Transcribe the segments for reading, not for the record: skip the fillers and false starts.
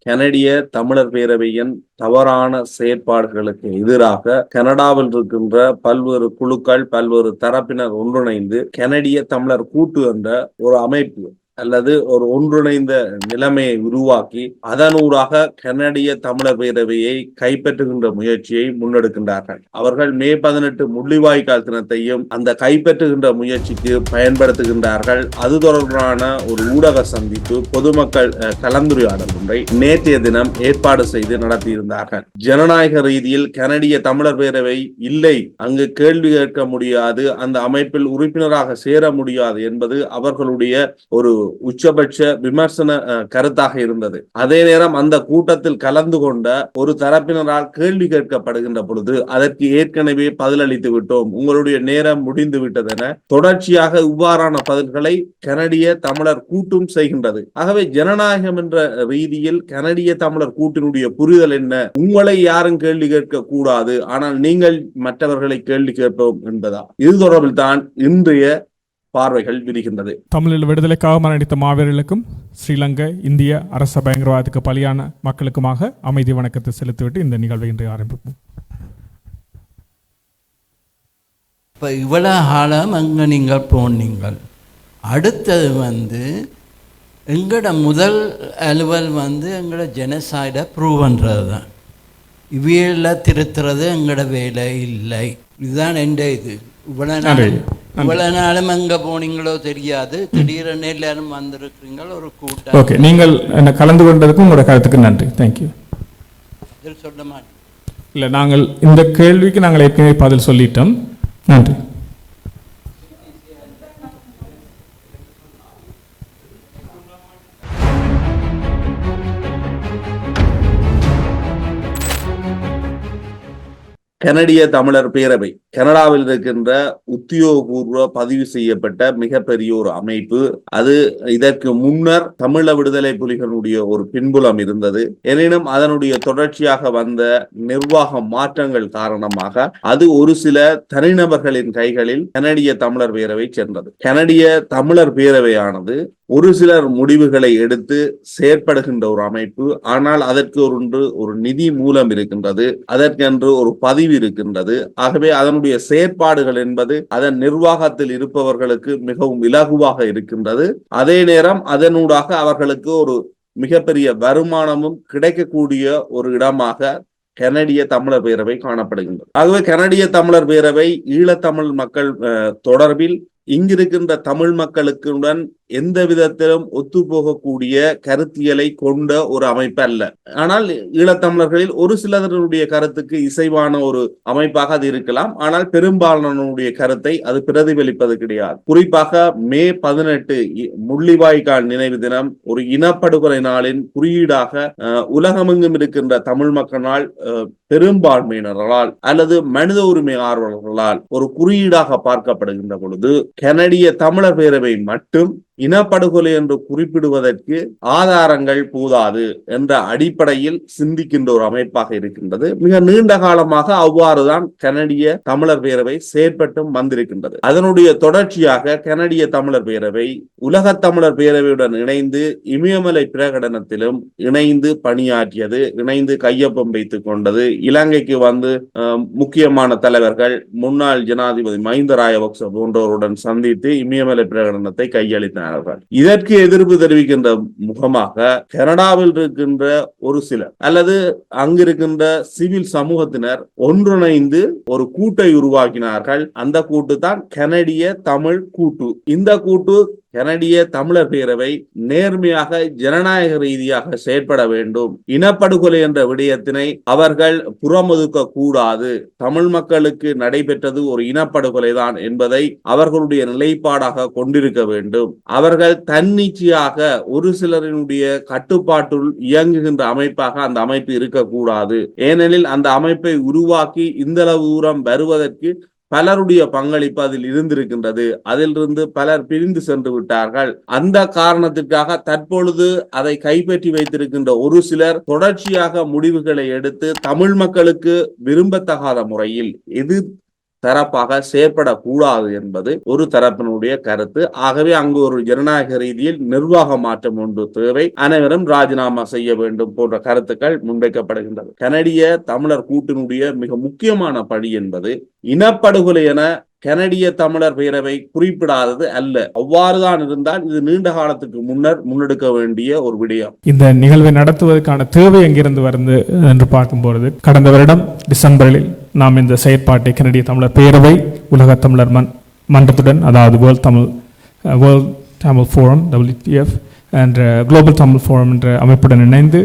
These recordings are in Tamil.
கனடிய தமிழர் பேரவையின் தவறான செயற்பாடுகளுக்கு எதிராக கனடாவில் இருக்கின்ற பல்வேறு குழுக்கள், பல்வேறு தரப்பினர் ஒன்றிணைந்து கனடிய தமிழர் கூட்டு என்ற ஒரு அமைப்பு அல்லது ஒரு ஒன்றிணைந்த நிலைமையை உருவாக்கி அதனூடாக கனடிய தமிழர் பேரவையை கைப்பற்றுகின்ற முயற்சியை முன்னெடுக்கின்றார்கள். அவர்கள் மே 18 முள்ளிவாய்க்கால் தினத்தையும் அந்த கைப்பற்றுகின்ற முயற்சிக்கு பயன்படுத்துகின்றார்கள். அது தொடர்பான ஒரு ஊடக சந்திப்பு, பொதுமக்கள் கலந்துரையாடல் ஒன்றை நேற்றைய தினம் ஏற்பாடு செய்து நடத்தியிருந்தார்கள். ஜனநாயக ரீதியில் கனடிய தமிழர் பேரவை இல்லை, அங்கு கேள்வி கேட்க முடியாது, அந்த அமைப்பில் உறுப்பினராக சேர முடியாது என்பது அவர்களுடைய ஒரு உச்சபட்ச விமர்சன கருத்தாக இருந்தது. அதே நேரம் அந்த கூட்டத்தில் கலந்து கொண்ட ஒரு தரப்பினரால் கேள்வி கேட்கப்படுகின்ற பொழுது அதற்கு ஏற்கனவே பதிலளித்து விட்டோம், உங்களுடைய நேரம் முடிந்து விட்டது என தொடர்ச்சியாக இவ்வாறான பதில்களை கனடிய தமிழர் கூட்டும் செய்கின்றது. ஆகவே ஜனநாயகம் என்ற ரீதியில் கனடிய தமிழர் கூட்டினுடைய புரிதல் என்ன? உங்களை யாரும் கேள்வி கேட்க கூடாது, ஆனால் நீங்கள் மற்றவர்களை கேள்வி கேட்போம் என்பதா? இது தொடர்பில் தான் இன்றைய பார்வைகள் விரிகின்றது. தமிழில் விடுதலைக்காக மரணித்த மாவீரர்களுக்கும் ஸ்ரீலங்கா இந்திய அரச பயங்கரவாதத்துக்கு பலியான மக்களுக்குமாக அமைதி வணக்கத்தை செலுத்திவிட்டு இந்த நிகழ்வை இன்று ஆரம்பிப்போம். இப்போ இவ்வளோ காலம் அங்கே நீங்கள் போனீங்கள், அடுத்தது எங்களோட முதல் அலுவல் எங்களோட ஜெனசைடை ப்ரூவ் பண்ணுறது தான். இவையெல்லாம் திருத்துறது எங்களோட வேலை இல்லை. இதுதான் எந்த இது. இவ்வளோ நாளும் எங்கே போனீங்களோ தெரியாது, திடீரென எல்லாரும் வந்திருக்கிறீங்களோ ஒரு கூட்டம். ஓகே, நீங்கள் என்ன கலந்து கொண்டதுக்கும் உங்களோட கருத்துக்கு நன்றி. தேங்க்யூ. பதில் சொல்ல மாட்டேன். இல்லை, நாங்கள் இந்த கேள்விக்கு நாங்கள் ஏற்கனவே பதில் சொல்லிட்டோம். நன்றி. கனடிய தமிழர் பேரவை கனடாவில் இருக்கின்ற உத்தியோகபூர்வ பதிவு செய்யப்பட்ட மிகப்பெரிய ஒரு அமைப்பு. அது இதற்கு முன்னர் தமிழ விடுதலை புலிகளுடைய ஒரு பின்புலம் இருந்தது. எனினும் அதனுடைய தொடர்ச்சியாக வந்த நிர்வாக மாற்றங்கள் காரணமாக அது ஒரு சில தனிநபர்களின் கைகளில் கனடிய தமிழர் பேரவை சென்றது. கனடிய தமிழர் பேரவையானது ஒரு சிலர் முடிவுகளை எடுத்து செயற்படுகின்ற ஒரு அமைப்பு. ஆனால் அதற்கு ஒரு நிதி மூலம் இருக்கின்றது, அதற்கென்று ஒரு பதிவு இருக்கின்றது. ஆகவே அதனுடைய செயற்பாடுகள் என்பது அதன் நிர்வாகத்தில் இருப்பவர்களுக்கு மிகவும் இலகுவாக இருக்கின்றது. அதே நேரம் அதனூடாக அவர்களுக்கு ஒரு மிகப்பெரிய வருமானமும் கிடைக்கக்கூடிய ஒரு இடமாக கனடிய தமிழர் பேரவை காணப்படுகின்றது. ஆகவே கனடிய தமிழர் பேரவை ஈழத்தமிழ் மக்கள் தொடர்பில் இங்கிருக்கின்ற தமிழ் மக்களுக்குடன் எந்த விதத்திலும் ஒத்துப்போகக்கூடிய கருத்தியலை கொண்ட ஒரு அமைப்பு அல்ல. ஆனால் ஈழத்தமிழர்களில் ஒரு சிலருடைய கருத்துக்கு இசைவான ஒரு அமைப்பாக அது இருக்கலாம். ஆனால் பெரும்பாலானுடைய கருத்தை அது பிரதிபலிப்பது கிடையாது. குறிப்பாக மே 18 முள்ளிவாய்க்கால் நினைவு தினம் ஒரு இனப்படுகொலை நாளின் குறியீடாக உலகமெங்கும் இருக்கின்ற தமிழ் மக்களால் பெரும்பான்மையினர்களால் அல்லது மனித உரிமை ஆர்வலர்களால் ஒரு குறியீடாக பார்க்கப்படுகின்ற பொழுது கனடிய தமிழர் பேரவை மட்டும் இனப்படுகொலை என்று குறிப்பிடுவதற்கு ஆதாரங்கள் போதாது என்ற அடிப்படையில் சிந்திக்கின்ற ஒரு அமைப்பாக இருக்கின்றது. மிக நீண்ட காலமாக அவ்வாறுதான் கனடிய தமிழர் பேரவை செயற்பட்டும் வந்திருக்கின்றது. அதனுடைய தொடர்ச்சியாக கனடிய தமிழர் பேரவை உலக தமிழர் பேரவையுடன் இணைந்து இமயமலை பிரகடனத்திலும் இணைந்து பணியாற்றியது, இணைந்து கையொப்பம் வைத்துக் கொண்டது. இலங்கைக்கு முக்கியமான தலைவர்கள், முன்னாள் ஜனாதிபதி மஹிந்த ராஜபக்ச போன்றவருடன் சந்தித்து இமயமலை பிரகடனத்தை கையளித்தார். இதற்கு எதிர்ப்பு தெரிவிக்கின்ற முகமாக கனடாவில் இருக்கின்ற ஒரு சிலர் அல்லது அங்கிருக்கின்ற சிவில் சமூகத்தினர் ஒன்றிணைந்து ஒரு கூட்டை உருவாக்கினார்கள். அந்த கூட்டு தான் கனடிய தமிழ் கூட்டு. இந்த கூட்டு கனடிய தமிழர் பேரவை நேர்மையாக ஜனநாயக ரீதியாக செயற்பட வேண்டும், இனப்படுகொலை என்ற விடயத்தினை அவர்கள் புறமொதுக்க கூடாது, தமிழ் மக்களுக்கு நடைபெற்றது ஒரு இனப்படுகொலை தான் என்பதை அவர்களுடைய நிலைப்பாடாக கொண்டிருக்க வேண்டும். அவர்கள் தன்னிச்சையாக ஒரு சிலரினுடைய கட்டுப்பாட்டுள் இயங்குகின்ற அமைப்பாக அந்த அமைப்பு இருக்கக்கூடாது. ஏனெனில் அந்த அமைப்பை உருவாக்கி இந்த தூரம் வருவதற்கு பலருடைய பங்களிப்பு அதில் இருந்திருக்கின்றது. அதிலிருந்து பலர் பிரிந்து சென்று விட்டார்கள். அந்த காரணத்திற்காக தற்பொழுது அதை கைப்பற்றி வைத்திருக்கின்ற ஒரு சிலர் தொடர்ச்சியாக முடிவுகளை எடுத்து தமிழ் மக்களுக்கு விரும்பத்தகாத முறையில் தரப்பாக செயற்படக்கூடாது என்பது ஒரு தரப்பினுடைய கருத்து. ஆகவே அங்கு ஒரு ஜனநாயக ரீதியில் நிர்வாக மாற்றம் ஒன்று தேவை, அனைவரும் ராஜினாமா செய்ய வேண்டும் போன்ற கருத்துக்கள் முன்வைக்கப்படுகின்றது. கனடிய தமிழர் கூட்டினுடைய மிக முக்கியமான பணி என்பது இனப்படுகொலை என கனடிய தமிழர் பேரவை குறிப்பிடாதது அல்ல. அவ்வாறுதான் இருந்தால் இது நீண்ட காலத்துக்கு முன்னர் முன்னெடுக்க வேண்டிய ஒரு விடயம். இந்த நிகழ்வை நடத்துவதற்கான தேவை எங்கிருந்து வருது என்று பார்க்கும்போது, கடந்த வருடம் டிசம்பரில் நாம் இந்த செயற்பாட்டை கனடிய தமிழர் பேரவை உலக தமிழர் மன்றத்துடன், அதாவது வேர்ல்ட் தமிழ் ஃபோரம் WTF என்ற குளோபல் தமிழ் ஃபோரம் என்ற அமைப்புடன் இணைந்து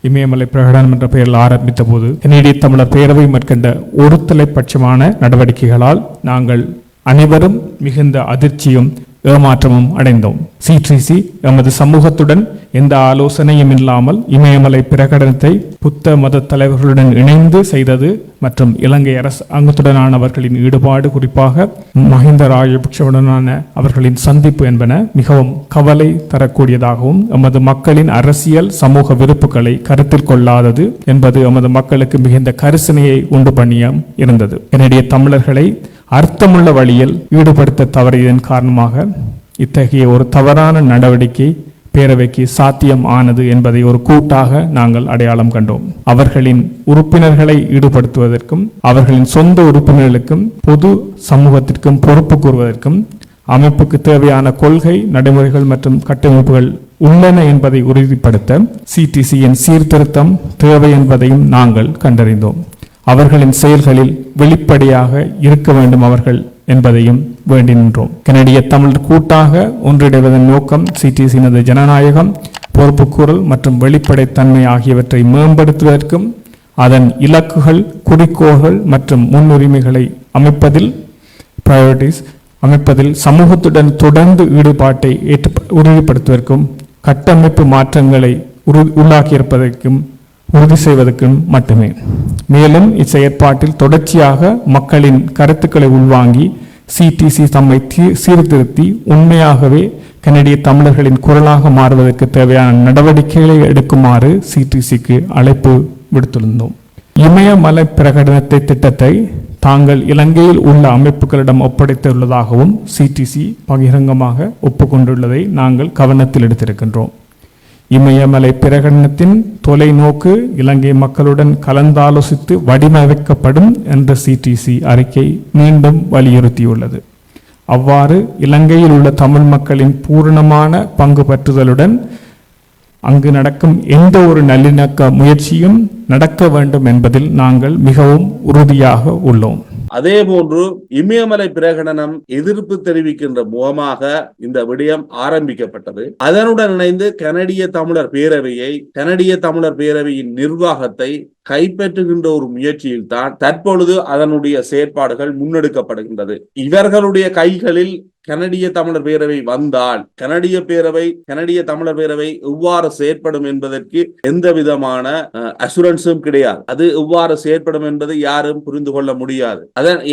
இமயமலை பிரகடனம் என்ற பெயரில் ஆரம்பித்த போது கனடிய தமிழர் பேரவை மேற்கொண்ட ஒருதலைப்பட்சமான நடவடிக்கைகளால் நாங்கள் அனைவரும் மிகுந்த அதிர்ச்சியும் ஏமாற்றமும் அடைந்தோம். சிடிசி எமது சமூகத்துடன் எந்த ஆலோசனையும் இல்லாமல் இமயமலை பிரகடனத்தை புத்த மத தலைவர்களுடன் இணைந்து செய்தது மற்றும் இலங்கை அரசாங்கத்துடனான அவர்களின் ஈடுபாடு, குறிப்பாக மஹிந்த ராஜபக்ஷவுடனான அவர்களின் சந்திப்பு என்பன மிகவும் கவலை தரக்கூடியதாகவும் எமது மக்களின் அரசியல் சமூக விருப்புகளை கருத்தில் கொள்ளாதது என்பது எமது மக்களுக்கு மிகுந்த கரிசனையை உண்டு பண்ணியும் இருந்தது. கனடிய தமிழர்களை அர்த்தமுள்ள வழியில் ஈடுபடுத்த தவறியதன் காரணமாக இத்தகைய ஒரு தவறான நடவடிக்கை பேரவைக்கு சாத்தியம் ஆனது என்பதை ஒரு கூட்டாக நாங்கள் அடையாளம் கண்டோம். அவர்களின் உறுப்பினர்களை ஈடுபடுத்துவதற்கும் அவர்களின் சொந்த உறுப்பினர்களுக்கும் பொது சமூகத்திற்கும் பொறுப்பு கூறுவதற்கும் அமைப்புக்கு தேவையான கொள்கை, நடைமுறைகள் மற்றும் கட்டமைப்புகள் உள்ளன என்பதை உறுதிப்படுத்த சிடிசியின் சீர்திருத்தம் தேவை என்பதையும் நாங்கள் கண்டறிந்தோம். அவர்களின் செயல்களில் வெளிப்படையாக இருக்க வேண்டும் அவர்கள் என்பதையும் வேண்டி நின்றோம். கனடிய தமிழர் கூட்டாக ஒன்றிணைவதன் நோக்கம் சிடிசியினது ஜனநாயகம், பொறுப்புக்கூறல் மற்றும் வெளிப்படைத்தன்மை ஆகியவற்றை மேம்படுத்துவதற்கும் அதன் இலக்குகள், குறிக்கோள்கள் மற்றும் முன்னுரிமைகளை அமைப்பதில் சமூகத்துடன் தொடர்ந்து ஈடுபாட்டை உறுதிப்படுத்துவதற்கும் கட்டமைப்பு மாற்றங்களை உள்ளாக்கியிருப்பதற்கும் உறுதி செய்வதற்கும் மட்டுமே. மேலும் இச்செயற்பாட்டில் தொடர்ச்சியாக மக்களின் கருத்துக்களை உள்வாங்கி சிடிசி தம்மை சீர்திருத்தி உண்மையாகவே கனடிய தமிழர்களின் குரலாக மாறுவதற்கு தேவையான நடவடிக்கைகளை எடுக்குமாறு சிடிசிக்கு அழைப்பு விடுத்திருந்தோம். இமயமலை பிரகடனத்தை திட்டத்தை தாங்கள் இலங்கையில் உள்ள அமைப்புகளிடம் ஒப்படைத்துள்ளதாகவும் சிடிசி பகிரங்கமாக ஒப்புக்கொண்டுள்ளதை நாங்கள் கவனத்தில் எடுத்திருக்கின்றோம். இமயமலை பிரகடனத்தின் தொலைநோக்கு இலங்கை மக்களுடன் கலந்தாலோசித்து வடிவமைக்கப்படும் என்ற சிடிசி அறிக்கை மீண்டும் வலியுறுத்தியுள்ளது. அவ்வாறு இலங்கையில் உள்ள தமிழ் மக்களின் பூரணமான பங்கு பற்றுதலுடன் அங்கு நடக்கும் எந்த ஒரு நல்லிணக்க முயற்சியும் நடக்க வேண்டும் என்பதில் நாங்கள் மிகவும் உறுதியாக உள்ளோம். அதே போன்று இமயமலை பிரகடனம் எதிர்ப்பு தெரிவிக்கின்ற முகமாக இந்த விடயம் ஆரம்பிக்கப்பட்டது. அதனுடன் இணைந்து கனடிய தமிழர் பேரவையின் நிர்வாகத்தை கைப்பற்றுகின்ற ஒரு முயற்சியில் தான் தற்பொழுது அதனுடைய செயற்பாடுகள் முன்னெடுக்கப்படுகின்றது. இவர்களுடைய கைகளில் கனடிய தமிழர் பேரவை வந்தால் கனடிய தமிழர் பேரவை எவ்வாறு செயற்படும் என்பதற்கு எந்த விதமான அசூரன்ஸும் கிடையாது. அது எவ்வாறு செயற்படும் என்பதை யாரும் புரிந்து கொள்ள முடியாது.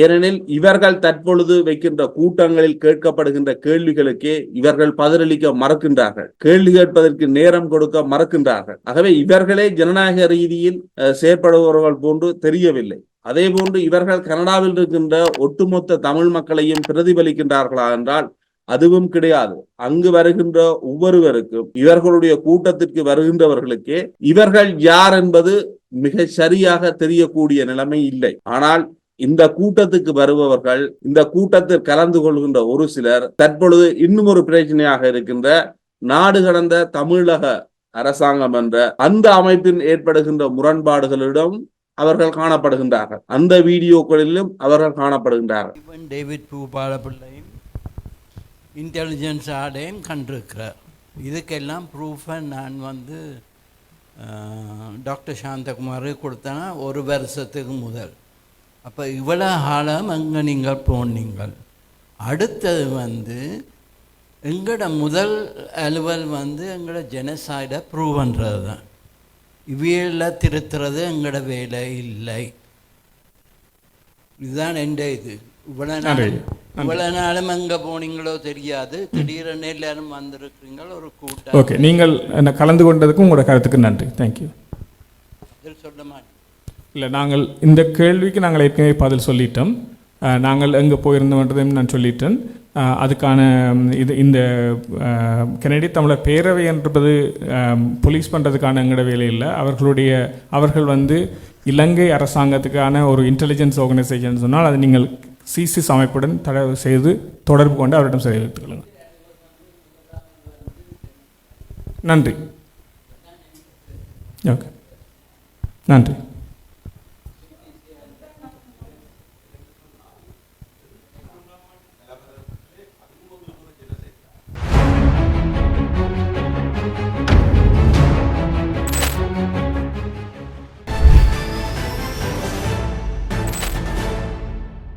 ஏனெனில் இவர்கள் தற்பொழுது வைக்கின்ற கூட்டங்களில் கேட்கப்படுகின்ற கேள்விகளுக்கே இவர்கள் பதிலளிக்க மறக்கின்றார்கள், கேள்வி கேட்பதற்கு நேரம் கொடுக்க மறக்கின்றார்கள். ஆகவே இவர்களே ஜனநாயக ரீதியில் செயற்படுபவர்கள் போன்று தெரியவில்லை. அதே போன்று இவர்கள் கனடாவில் இருக்கின்ற ஒட்டுமொத்த தமிழ் மக்களையும் பிரதிபலிக்கின்றார்களா என்றால் அதுவும் கிடையாது. அங்கு வருகின்ற ஒவ்வொருவருக்கும், இவர்களுடைய கூட்டத்திற்கு வருகின்றவர்களுக்கே இவர்கள் யார் என்பது மிக சரியாக தெரியக்கூடிய நிலைமை இல்லை. ஆனால் இந்த கூட்டத்துக்கு வருபவர்கள், இந்த கூட்டத்தில் கலந்து கொள்கின்ற ஒரு சிலர் தற்பொழுது இன்னும் ஒரு பிரச்சனையாக இருக்கின்ற நாடு கடந்த தமிழக அரசாங்கம் என்ற அந்த அமைப்பின் ஏற்படுகின்ற முரண்பாடுகளிடம் அவர்கள் காணப்படுகின்றார்கள். அந்த வீடியோக்களிலும் அவர்கள் காணப்படுகின்றார்கள். டேவிட் பூபாலபிள்ளையும் இன்டெலிஜென்ஸ் ஆடையும் கண்டிருக்கிறார். இதுக்கெல்லாம் ப்ரூஃபை நான் டாக்டர் சாந்தகுமார் கொடுத்தேன்னா ஒரு வருஷத்துக்கு முதல். அப்போ இவ்வளோ காலம் அங்கே நீங்கள் போனீங்கள். அடுத்தது எங்களோட முதல் அலுவல் எங்களோட ஜெனசைடை ப்ரூவ் பண்ணுறது தான். இவையில் திருத்துறது எங்களோட வேலை இல்லை. இதுதான் எந்த இது. இவ்வளோ நாளும் எங்கே போனீங்களோ தெரியாது. திடீரென எல்லாரும் வந்திருக்கிறீங்க ஒரு கூட்டம். ஓகே, நீங்கள் என்ன கலந்து கொண்டதுக்கும் உங்களோட கருத்துக்கு நன்றி. தேங்க்யூ. சொல்ல மாட்டேன். இல்லை, நாங்கள் இந்த கேள்விக்கு நாங்கள் ஏற்கனவே பதில் சொல்லிட்டோம். நாங்கள் எங்கே போயிருந்தோன்றதையும் நான் சொல்லிட்டேன். அதுக்கான இந்த கனடிய தமிழர் பேரவை என்பது போலீஸ் பண்ணுறதுக்கான எங்களோட வேலை இல்லை. அவர்கள் இலங்கை அரசாங்கத்துக்கான ஒரு இன்டெலிஜென்ஸ் ஆர்கனைசேஷன் சொன்னால் அது நீங்கள் சிசிஸ் அமைப்புடன் செய்து தொடர்பு கொண்டு அவரிடம் தெரிவித்துக் கொள்ளுங்கள். நன்றி. ஓகே, நன்றி.